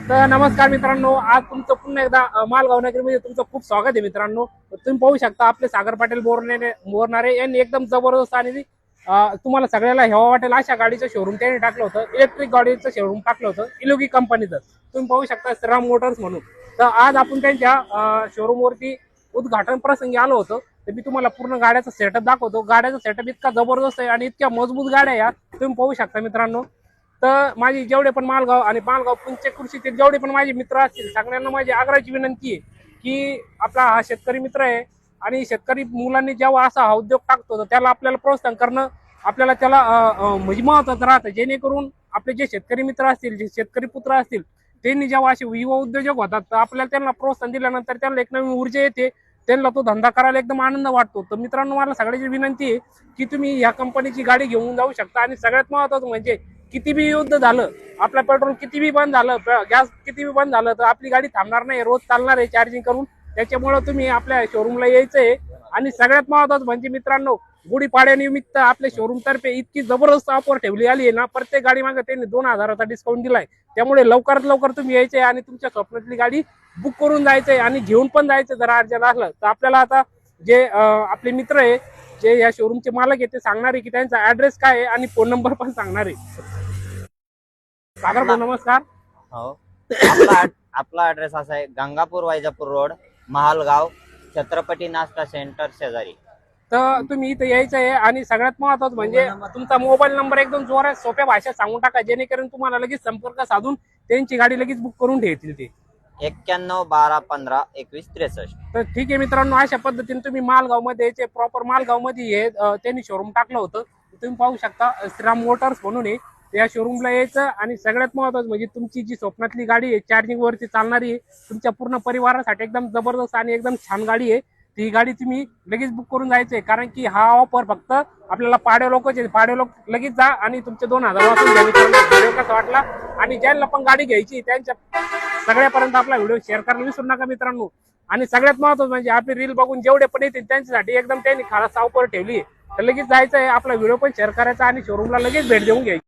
तर नमस्कार मित्रांनो, आज तुमचं पुन्हा एकदा मालगाव नगरीमध्ये तुमचं खूप स्वागत आहे मित्रांनो. तुम्ही पाहू शकता आपले सागर पाटील बोरणारे यांनी एकदम जबरदस्त आणि तुम्हाला सगळ्याला हेवा वाटेल अशा गाडीचं शोरूम त्यांनी टाकलं होतं. इलेक्ट्रिक गाडीचं शोरूम टाकलं होतं इलोगी कंपनीचं. तुम्ही पाहू शकता श्रीराम मोटर्स म्हणून. तर आज आपण त्यांच्या शोरूम वरती उद्घाटन प्रसंगी आलो होतो. तर मी तुम्हाला पूर्ण गाड्याचा सेटअप दाखवतो. गाड्याचा सेटअप इतका जबरदस्त आहे आणि इतक्या मजबूत गाड्या या तुम्ही पाहू शकता मित्रांनो. तर माझी जेवढे पण मालगाव आणि मालगाव पुंचे कृषीतील जेवढे पण माझे मित्र असतील सगळ्यांना माझी आग्रहाची विनंती आहे की आपला हा शेतकरी मित्र आहे आणि शेतकरी मुलांनी जेव्हा असा हा उद्योग टाकतो तर त्याला आपल्याला प्रोत्साहन करणं आपल्याला त्याला म्हणजे महत्वाचं राहतं. जेणेकरून आपले जे शेतकरी मित्र असतील, जे शेतकरी पुत्र असतील, त्यांनी जेव्हा असे युवा उद्योजक होतात तर आपल्याला त्यांना प्रोत्साहन दिल्यानंतर त्यांना एक नवीन ऊर्जा येते, त्यांना तो धंदा करायला एकदम आनंद वाटतो. तर मित्रांनो, मला सगळ्याची विनंती आहे की तुम्ही या कंपनीची गाडी घेऊन जाऊ शकता. आणि सगळ्यात महत्वाचं म्हणजे किती बी युद्ध झालं, आपलं पेट्रोल किती बी बंद झालं, गॅस किती बी बंद झालं, तर आपली गाडी थांबणार नाही, रोज चालणार आहे चार्जिंग करून. त्याच्यामुळे तुम्ही आपल्या शोरूमला यायचंय. आणि सगळ्यात महत्वाचं म्हणजे मित्रांनो, गुढीपाड्यानिमित्त आपल्या शोरूम तर्फे इतकी जबरदस्त ऑफर ठेवली आली आहे ना, प्रत्येक गाडी मागे त्यांनी 2000चा डिस्काउंट दिलाय. त्यामुळे लवकरात लवकर तुम्ही यायचंय आणि तुमच्या स्वप्नातली गाडी बुक करून जायचंय आणि घेऊन पण जायचं जर अर्जंट असलं तर. आपल्याला आता जे आपले मित्र आहे, जे या शोरूमचे मालक आहे, ते सांगणार आहे की त्यांचा ऍड्रेस काय आहे आणि फोन नंबर पण सांगणार आहे. सागर भाऊ नमस्कार. हो. आपला ऍड्रेस असा आहे, गंगापूर वैजापूर रोड, महालगाव, छत्रपती नाश्ता सेंटर शेजारी. तर तुम्ही इथे यायचं आहे. आणि सगळ्यात महत्वाचं म्हणजे तुमचा मोबाईल नंबर एकदम जोरात सोप्या भाषेत सांगून टाका, जेणेकरून तुम्हाला लगेच संपर्क साधून त्यांची गाडी लगेच बुक करून ठेवतील ते. 91 12 15 21 63. तर ठीक आहे मित्रांनो, अशा पद्धतीने तुम्ही मालगाव मध्ये यायचे. प्रॉपर मालगाव मध्ये हे त्यांनी शोरूम टाकलं होतं. तुम्ही पाहू शकता श्रीराम मोटर्स म्हणून आहे. या शोरूमला यायचं आणि सगळ्यात महत्वाचं म्हणजे तुमची जी स्वप्नातली गाडी आहे, चार्जिंग वरती चालणारी आहे, तुमच्या पूर्ण परिवारासाठी एकदम जबरदस्त आणि एकदम छान गाडी आहे. ती गाडी तुम्ही लगेच बुक करून जायचंय. कारण की हा ऑफर फक्त आपल्याला पाड्या लोकचे, पाड्या लोक लगेच जा आणि तुमचे 2000 वाचून घ्या. व्हिडिओ कसा वाटला आणि ज्यांना पण गाडी घ्यायची त्यांच्या सगळ्यापर्यंत आपला व्हिडिओ शेअर करायला विसरू नका मित्रांनो. आणि सगळ्यात महत्वाचं म्हणजे आपली रील बघून जेवढे पण येतील त्यांच्यासाठी एकदम त्यांनी खास ऑफर ठेवली. तर लगेच जायचं आहे, आपला व्हिडिओ पण शेअर करायचा आणि शोरूमला लगेच भेट देऊन घ्यायची.